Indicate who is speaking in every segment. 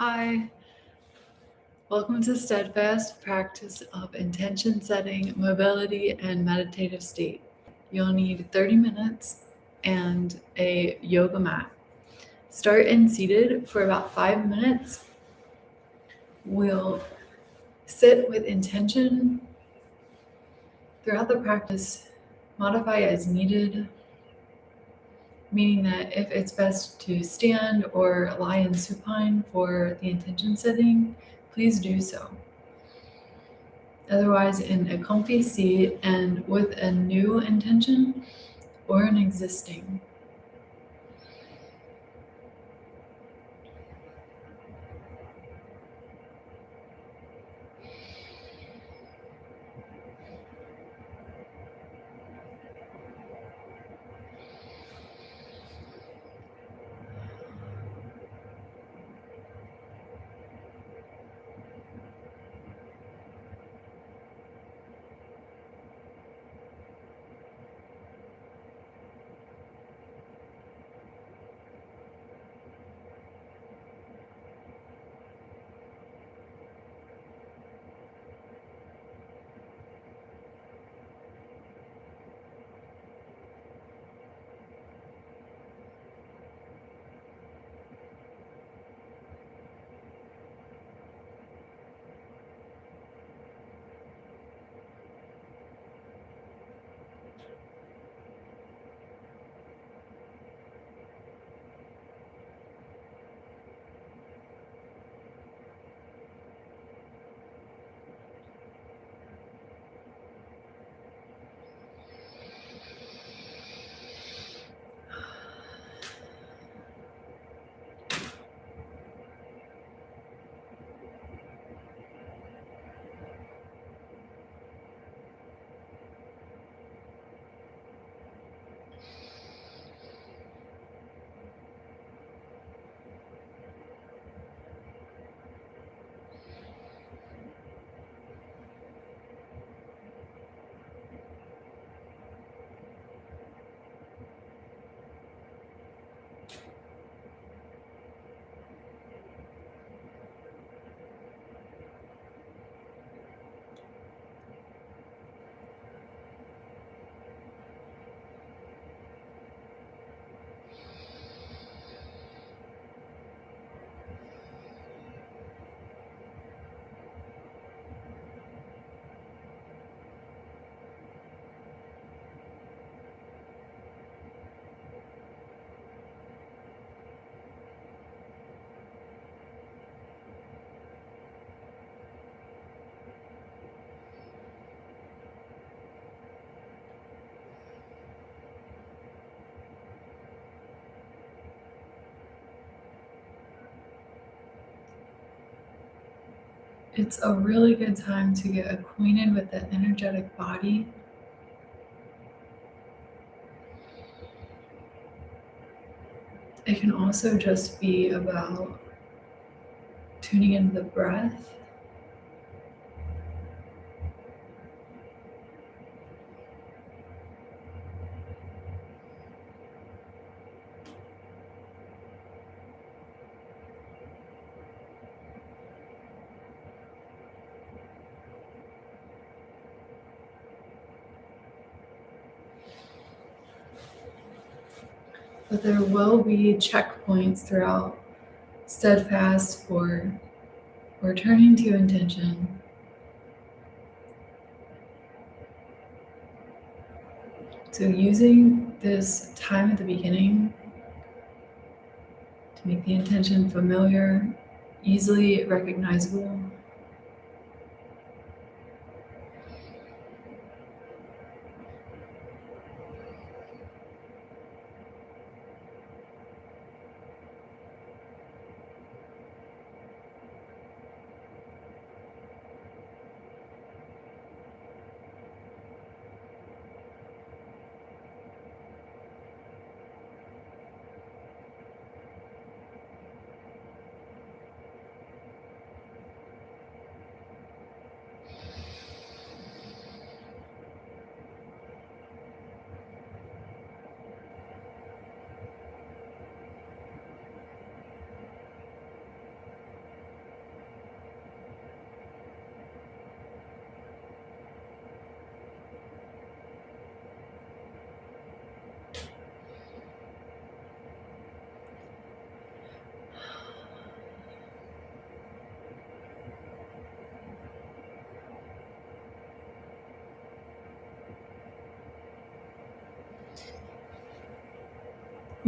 Speaker 1: Hi, welcome to Steadfast Practice of Intention Setting, Mobility, and Meditative State. You'll need 30 minutes and a yoga mat. Start in seated for about 5 minutes. We'll sit with intention throughout the practice, modify as needed, meaning that if it's best to stand or lie in supine for the intention setting, please do so. Otherwise, in a comfy seat and with a new intention or an existing. It's a really good time to get acquainted with the energetic body. It can also just be about tuning into the breath. But there will be checkpoints throughout Steadfast for returning to intention. So using this time at the beginning to make the intention familiar, easily recognizable.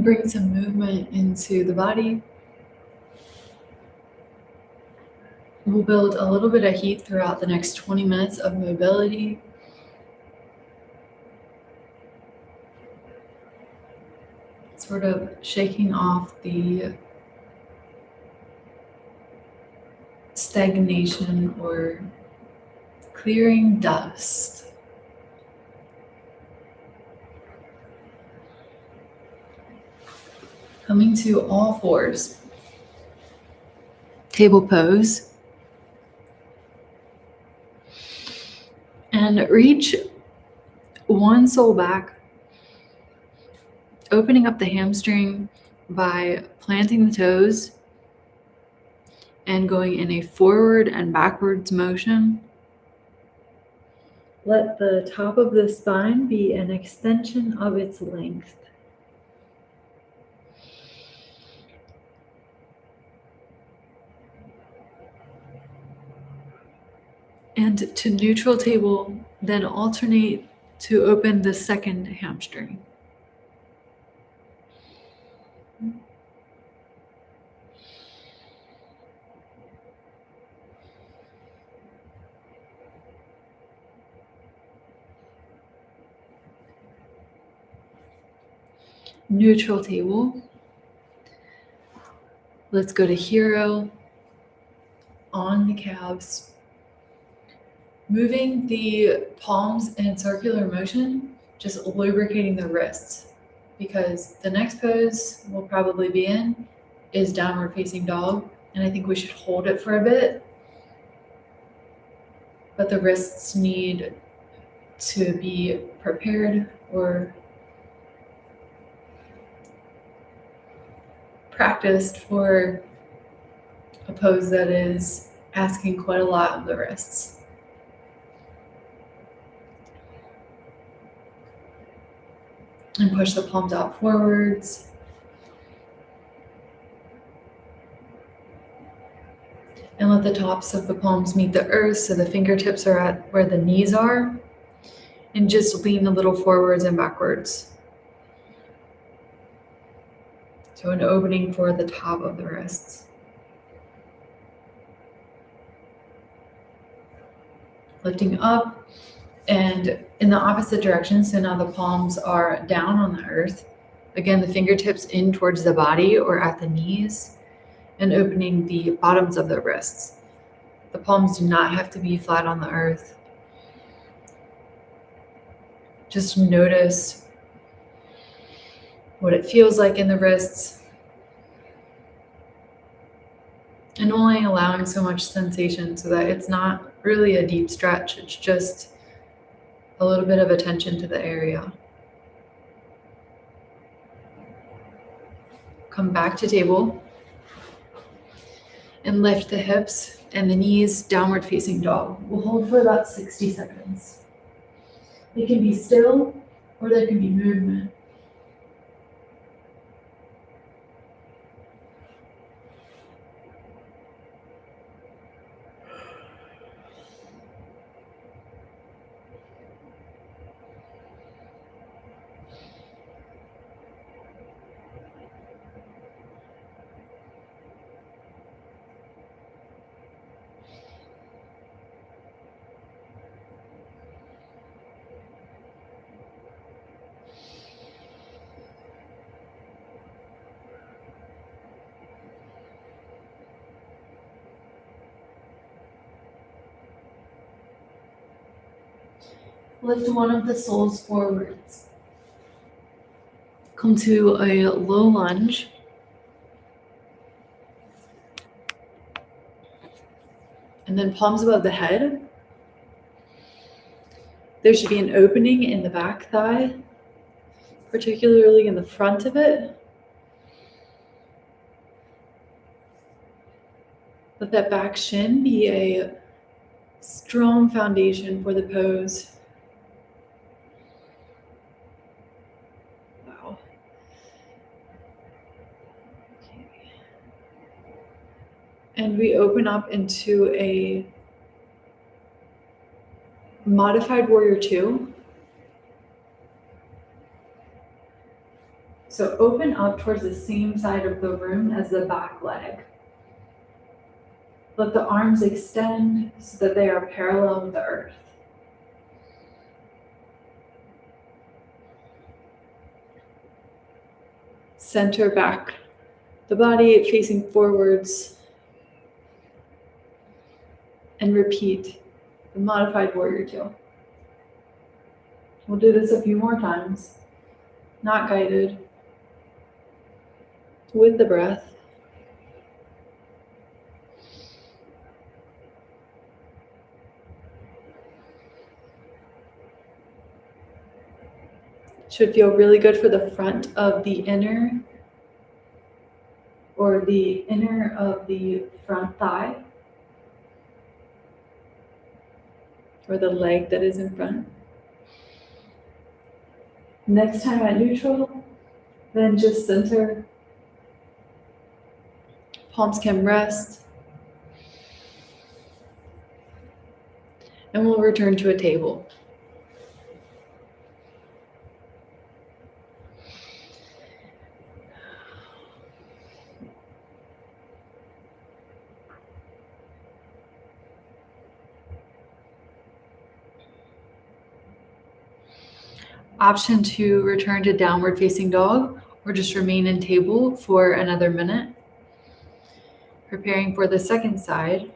Speaker 1: Bring some movement into the body. We'll build a little bit of heat throughout the next 20 minutes of mobility. Sort of shaking off the stagnation or clearing dust. Coming to all fours. Table pose. And reach one sole back, opening up the hamstring by planting the toes and going in a forward and backwards motion. Let the top of the spine be an extension of its length. And to neutral table, then alternate to open the second hamstring. Neutral table. Let's go to hero on the calves. Moving the palms in circular motion, just lubricating the wrists, because the next pose we'll probably be in is downward facing dog, and I think we should hold it for a bit, but the wrists need to be prepared or practiced for a pose that is asking quite a lot of the wrists. And push the palms out forwards. And let the tops of the palms meet the earth so the fingertips are at where the knees are. And just lean a little forwards and backwards. So an opening for the top of the wrists. Lifting up and in the opposite direction. So now the palms are down on the earth. Again, the fingertips in towards the body or at the knees, and opening the bottoms of the wrists. The palms do not have to be flat on the earth. Just notice what it feels like in the wrists, and only allowing so much sensation so that it's not really a deep stretch. It's just a little bit of attention to the area. Come back to table and lift the hips and the knees, downward facing dog. We'll hold for about 60 seconds. It can be still or there can be movement. Lift one of the soles forwards. Come to a low lunge. And then palms above the head. There should be an opening in the back thigh, particularly in the front of it. Let that back shin be a strong foundation for the pose. Wow. Okay. And we open up into a modified warrior two. So open up towards the same side of the room as the back leg. Let the arms extend so that they are parallel with the earth. Center back the body facing forwards. And repeat the modified warrior two. We'll do this a few more times, not guided, with the breath. Should feel really good for the front of the inner or the inner of the front thigh or the leg that is in front. Next time at neutral, then just center. Palms can rest. And we'll return to a table. Option to return to downward facing dog or just remain in table for another minute. Preparing for the second side.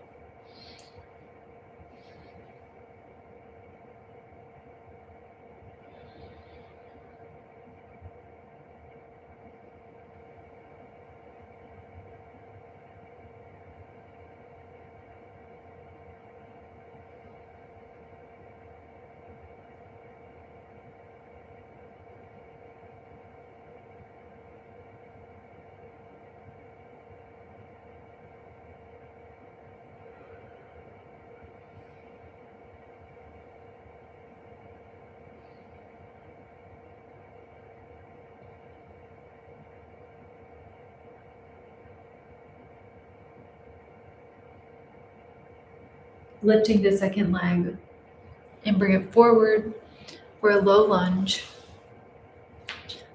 Speaker 1: Lifting the second leg and bring it forward for a low lunge.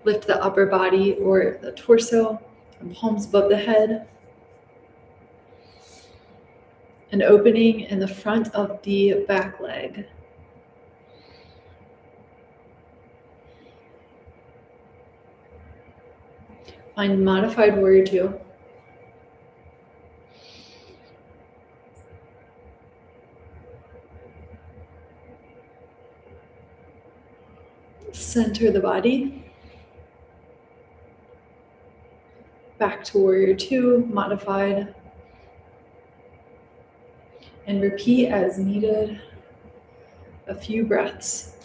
Speaker 1: Lift the upper body or the torso and palms above the head. An opening in the front of the back leg. Find modified warrior two. Center the body. Back to warrior two, modified. And repeat as needed. A few breaths.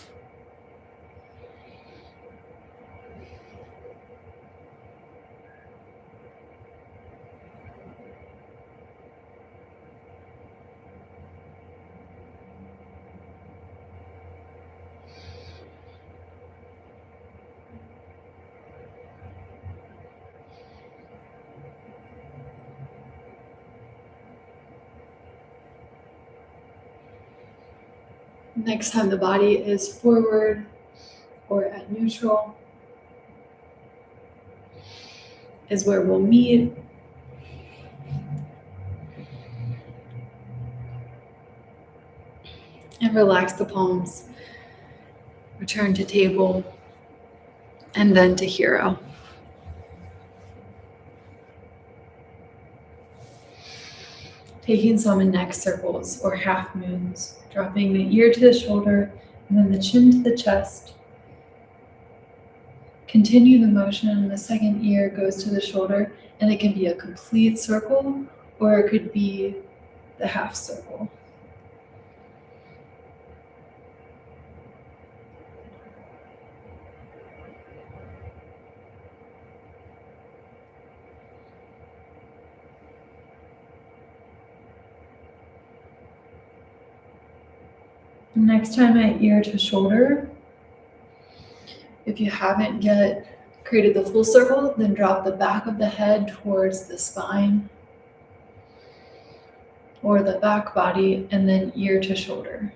Speaker 1: Next time the body is forward or at neutral is where we'll meet. And relax the palms. Return to table and then to hero. Taking some neck circles or half moons, dropping the ear to the shoulder and then the chin to the chest. Continue the motion. The second ear goes to the shoulder, and it can be a complete circle or it could be the half circle. Next time at ear to shoulder, if you haven't yet created the full circle, then drop the back of the head towards the spine or the back body and then ear to shoulder.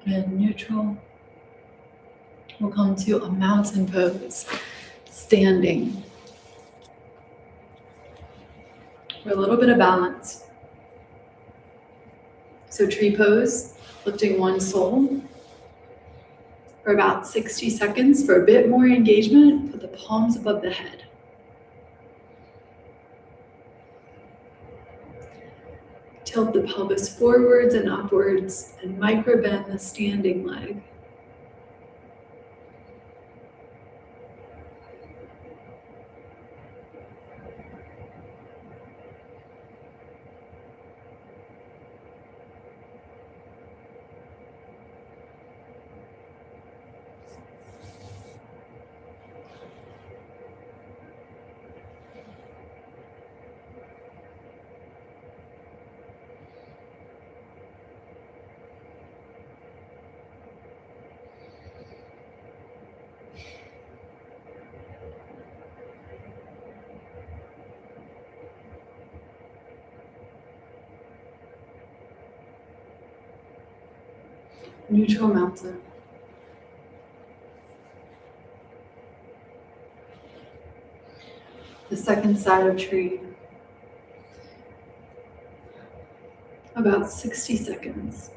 Speaker 1: And neutral. We'll come to a mountain pose, standing. For a little bit of balance. So tree pose, lifting one sole for about 60 seconds. For a bit more engagement, put the palms above the head. Tilt the pelvis forwards and upwards and micro bend the standing leg. Neutral mountain. The second side of tree. About 60 seconds.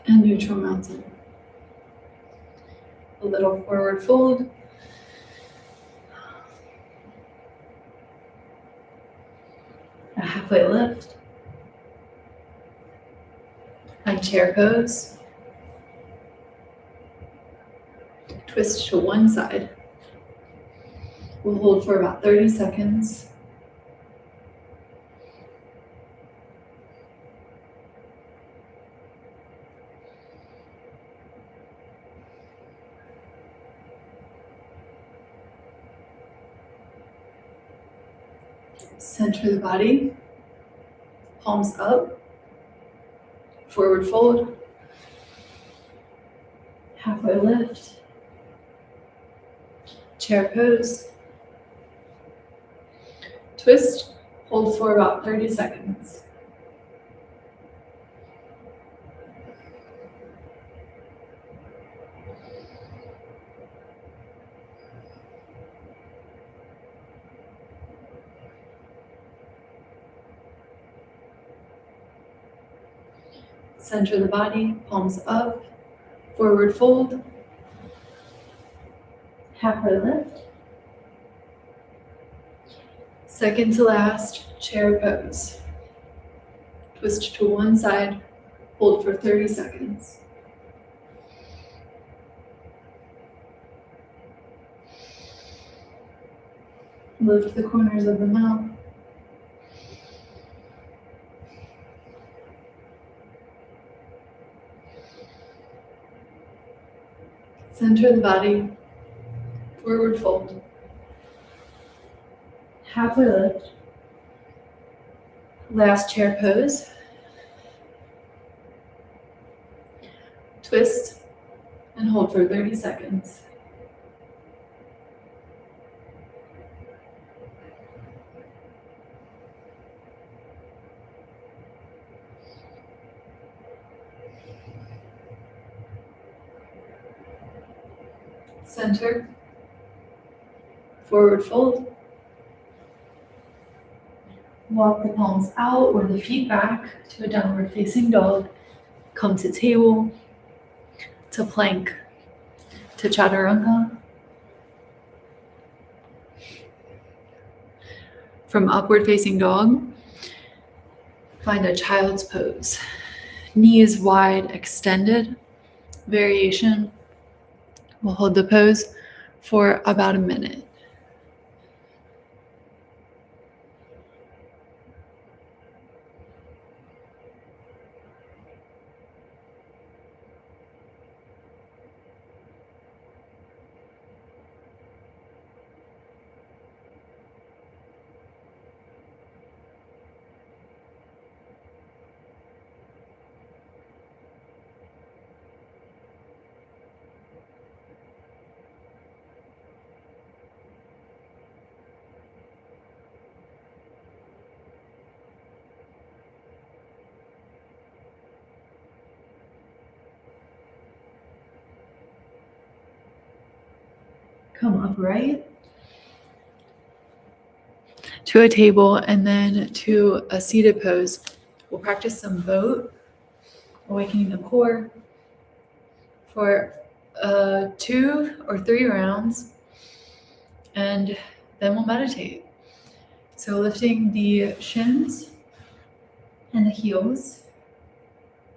Speaker 1: And neutral mountain. A little forward fold. A halfway lift. And chair pose. Twist to one side. We'll hold for about 30 seconds. Center the body, palms up, forward fold, halfway lift, chair pose, twist, hold for about 30 seconds. Center the body, palms up, forward fold, halfway lift. Second to last, chair pose. Twist to one side, hold for 30 seconds. Lift the corners of the mouth. Center the body, forward fold, halfway lift, last chair pose, twist and hold for 30 seconds. Center, forward fold, walk the palms out or the feet back to a downward facing dog, come to table, to plank, to chaturanga. From upward facing dog, find a child's pose. Knees wide extended, variation. We'll hold the pose for about a minute. Come upright to a table and then to a seated pose. We'll practice some boat, awakening the core for 2 or 3 rounds, and then we'll meditate. So lifting the shins and the heels,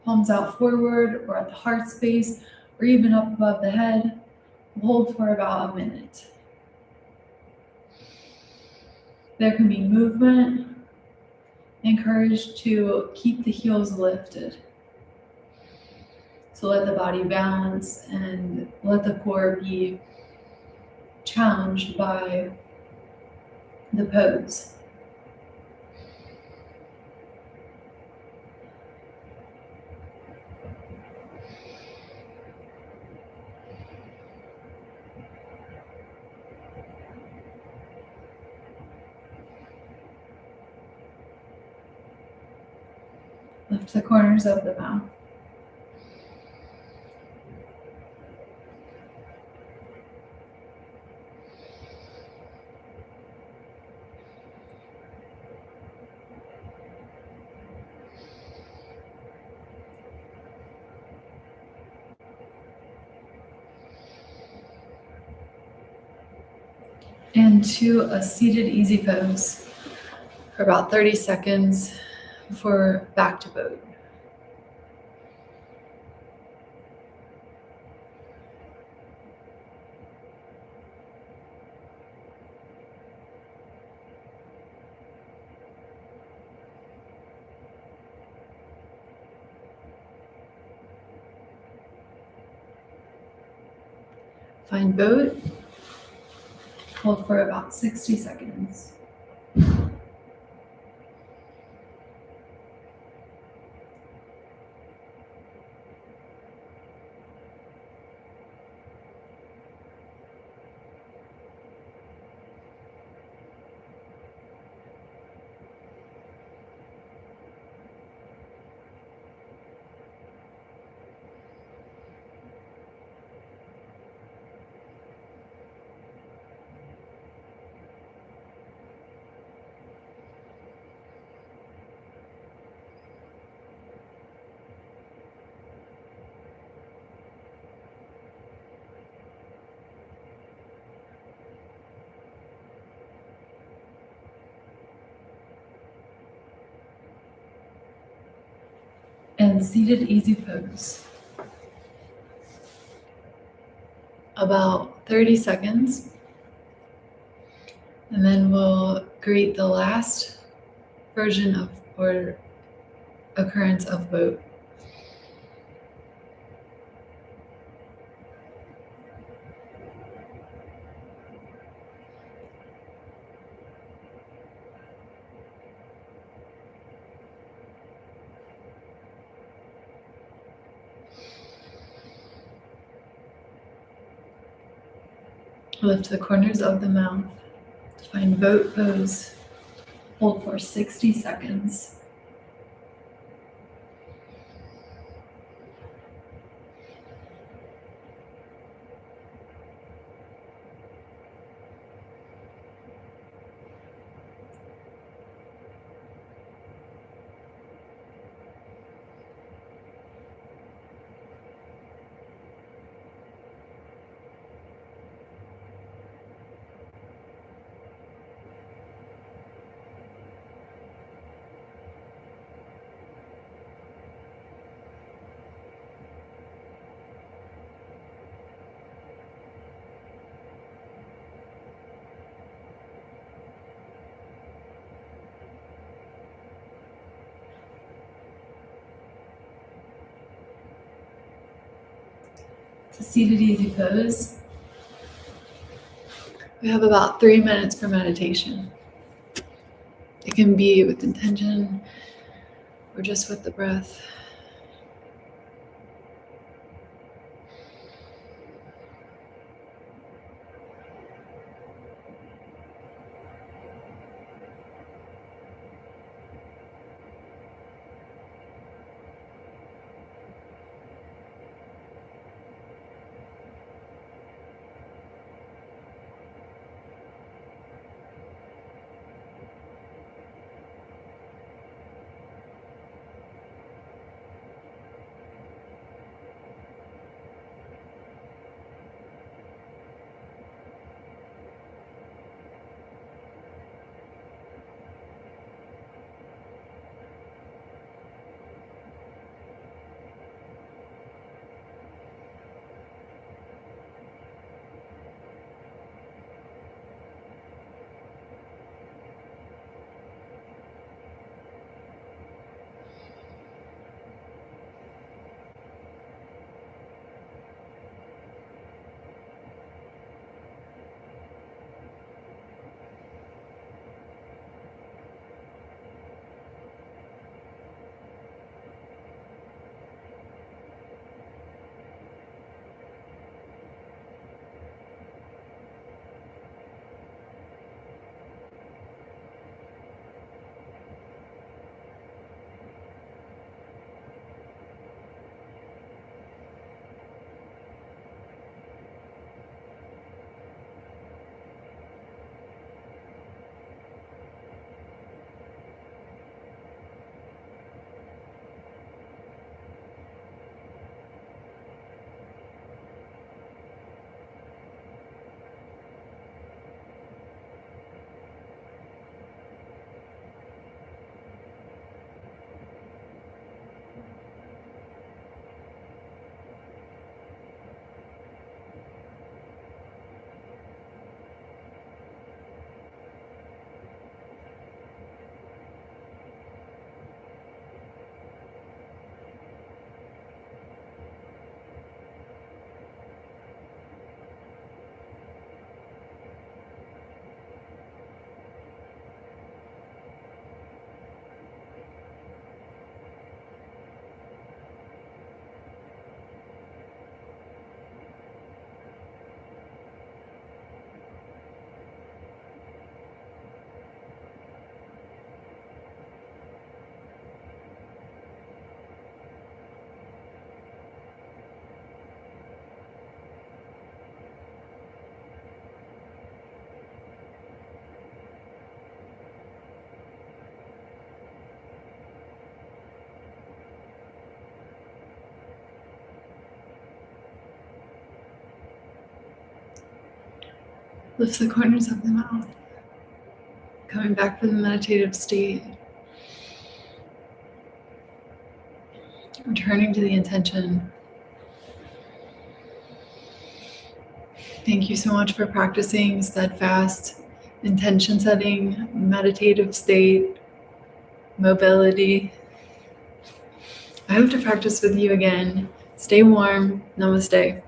Speaker 1: palms out forward or at the heart space or even up above the head. We'll hold for about a minute. There can be movement. Encouraged to keep the heels lifted. So let the body balance and let the core be challenged by the pose. Lift the corners of the mouth. And to a seated easy pose for about 30 seconds before back to boat. Find boat. Hold for about 60 seconds. And seated easy pose. About 30 seconds. And then we'll greet the last version of or occurrence of boat. Lift the corners of the mouth. Find boat pose. Hold for 60 seconds. Seated easy pose. We have about 3 minutes for meditation. It can be with intention or just with the breath. Lift the corners of the mouth. Coming back from the meditative state. Returning to the intention. Thank you so much for practicing steadfast intention setting, meditative state, mobility. I hope to practice with you again. Stay warm. Namaste.